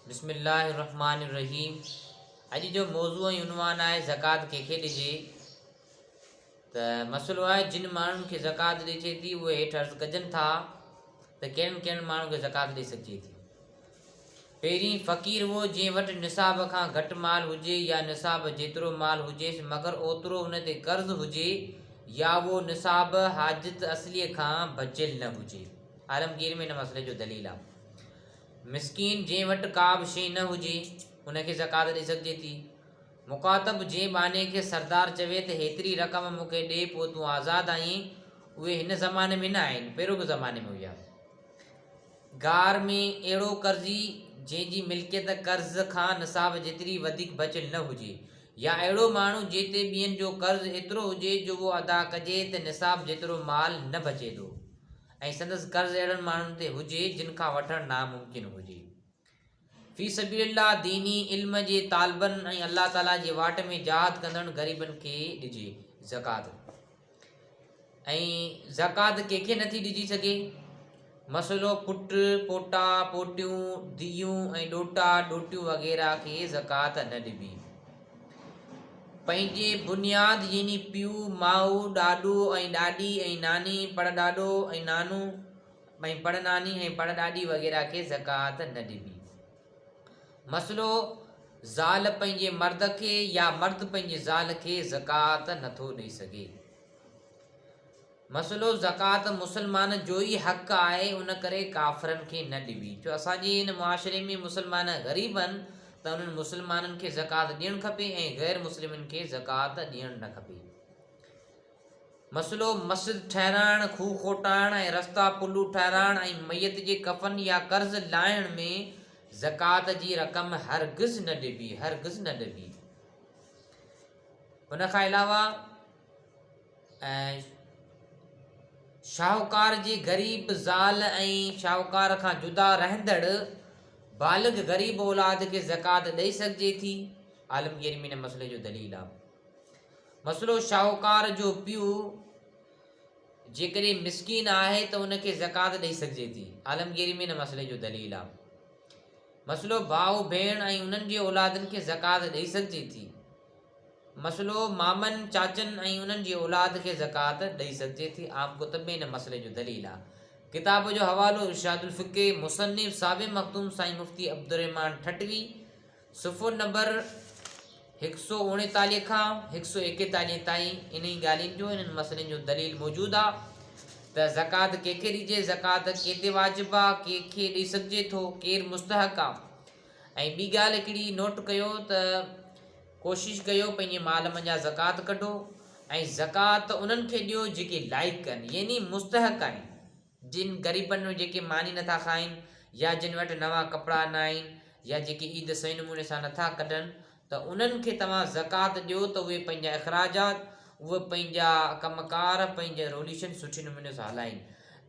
बिस्मिल्लाहिर्रहमानिर्रहीम। अॼु जो मौज़ू ऐं उनवान आहे ज़कात कंहिंखे ॾिजे। त मसइलो आहे जिन माण्हुनि खे ज़कात ॾिजे थी उहे हेठि अर्ज़ु कजनि था त कहिड़नि कहिड़नि माण्हुनि खे ज़कात ॾेई सघिजे थी। पहिरीं फ़क़ीर उहो जंहिं वटि निसाब खां घटि माल हुजे या निसाब जेतिरो माल हुजेसि मगर ओतिरो उन ते कर्ज़ु हुजे या उहो निसाब हाजत असलीअ खां बचियलु न हुजे। आलमगीर में हिन मसइले जो दलील आहे। मिस्कीन जंहिं वटि का बि शइ न हुजे उनखे ज़कात ॾेई सघिजे थी। मुकातब जंहिं बाने खे सरदार चवे त हेतिरी रक़म मूंखे ॾे पोइ तूं आज़ादु आहीं, उहे हिन ज़माने में न आहिनि, पहिरियों बि ज़माने में हुया। गार में अहिड़ो कर्ज़ी जंहिंजी मिल्कियत कर्ज़ खां निसाब जेतिरी वधीक बचियलु न हुजे, या अहिड़ो माण्हू जंहिं ते ॿियनि जो कर्ज़ु एतिरो हुजे जो उहो अदा कजे त निसाब जेतिरो माल न बचे थो, ऐं संदसि कर्ज़ु अहिड़नि माण्हुनि ते हुजे जिन खां वठणु नामुमकिन हुजे। फ़ी सबीलिल्लाह दीनी इल्म जे तालिबनि ऐं अल्लाह ताला जे वाट में जहाद कंदड़ ग़रीबनि खे ॾिजे ज़कात। ऐं ज़कात कंहिंखे नथी ॾिजी सघे। मसइलो पुट पोटा पोटियूं धीअरूं ऐं ॾोटा ॾोटियूं वग़ैरह खे ज़कात न ॾिबी। पंहिंजे बुनियाद यानी पीउ माउ ॾाॾो ऐं ॾाॾी ऐं नानी पड़ॾाॾो ऐं नानू ऐं पड़नानी ऐं पड़ॾाॾी वग़ैरह खे ज़कात न ॾिबी। मसइलो ज़ाल पंहिंजे मर्द खे या मर्द पंहिंजे ज़ाल खे ज़कात नथो ॾेई सघे। मसइलो ज़कात मुसलमान जो ई हक़ आहे, उन करे काफ़िरनि खे न ॾिबी। छो असांजे हिन मुआशिरे में मुसलमान ग़रीब आहिनि त उन्हनि मुसलमाननि खे ज़कात ॾियणु खपे ऐं ग़ैर मुस्लिमनि खे ज़कात ॾियणु न खपे। मसइलो मस्जिद ठहिराइणु, खूह खोटाइणु ऐं रस्ता पुलूं ठाहिराइणु ऐं मैयत जे कफ़न या कर्ज़ लाहिण में ज़कात जी रक़म हरगिज़ न ॾिबी, हरगिज़ न ॾिबी। उन खां अलावा शाहूकार जी ग़रीब ज़ाल ऐं शाहूकार खां जुदा रहंदड़ बालिग़ ग़रीब औलाद खे ज़कात ॾेई सघिजे थी। आलमगीर में हिन मसइले जो दलील आहे। मसइलो शाहूकार जो पीउ जेकॾहिं मिस्कीन आहे त उनखे ज़कात ॾेई सघिजे थी। आलमगीर में हिन मसइले जो दलील आहे। मसइलो भाउ भेण ऐं उन्हनि जे औलादनि खे ज़कात ॾेई सघिजे थी। मसइलो मामनि चाचनि ऐं उन्हनि जी औलाद खे ज़कात ॾेई सघिजे थी। आम कुतुब में हिन मसइले जो दलील आहे। किताब जो हवालो इरशादुल फ़िक़्ह, मुसन्निफ़ साबिक़ मखदूम साईं मुफ़्ती अब्दुर्रहमान ठटवी, सुफ़ो नंबर 139 खां 141 ताईं इन्ही ॻाल्हियुनि जो इन्हनि मसइलनि जो दलील मौजूदु आहे त ज़कात कंहिंखे ॾिजे, ज़कात कंहिं ते वाजिबु आहे, कंहिंखे ॾेई सघिजे थो, केरु मुस्तहक़ आहे। ऐं ॿी ॻाल्हि हिकिड़ी नोट कयो त कोशिशि कयो पंहिंजे माल मंझां ज़कात कढो ऐं ज़कात उन्हनि खे ॾियो जेके लाइक़ आहिनि, यानी मुस्तहक़ आहिनि। जिन ग़रीबनि में जेके मानी नथा खाइनि या जिन वटि नवां कपिड़ा न आहिनि या जेके ईद सही नमूने सां नथा कढनि, त उन्हनि खे तव्हां ज़कात ॾियो त उहे पंहिंजा अख़राजात, उहे पंहिंजा कमकार, पंहिंजा रोलिशन सुठे नमूने सां हलाइनि।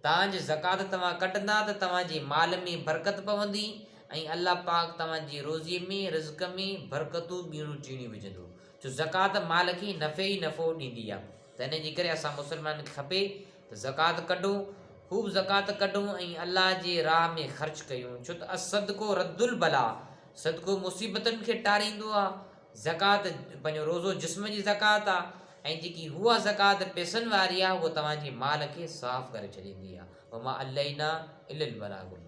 तव्हांजी ज़कात तव्हां कढंदा त तव्हांजे माल में बरकत पवंदी ऐं अल्लाह पाक तव्हांजी रोज़ीअ में रिज़्क़ में बरकतूं ॿीणियूं टीणियूं विझंदो। छो ज़कात माल खे नफ़े ई नफ़ो ॾींदी आहे। त इन जे करे असां मुसलमाननि खे खपे त ज़कात कढूं, ख़ूब ज़कात कढूं ऐं अल्लाह जे राह में ख़र्च कयूं। छो त असदको रद्दुल बला, सदको मुसीबतनि खे टारींदो आहे। ज़कात पंहिंजो रोज़ो जिस्म जी ज़कात आहे ऐं जेकी उहा ज़कात पैसनि वारी आहे उहा तव्हांजे माल खे साफ़ करे छॾींदी आहे। वमा अलैना इल्लल बलागुल।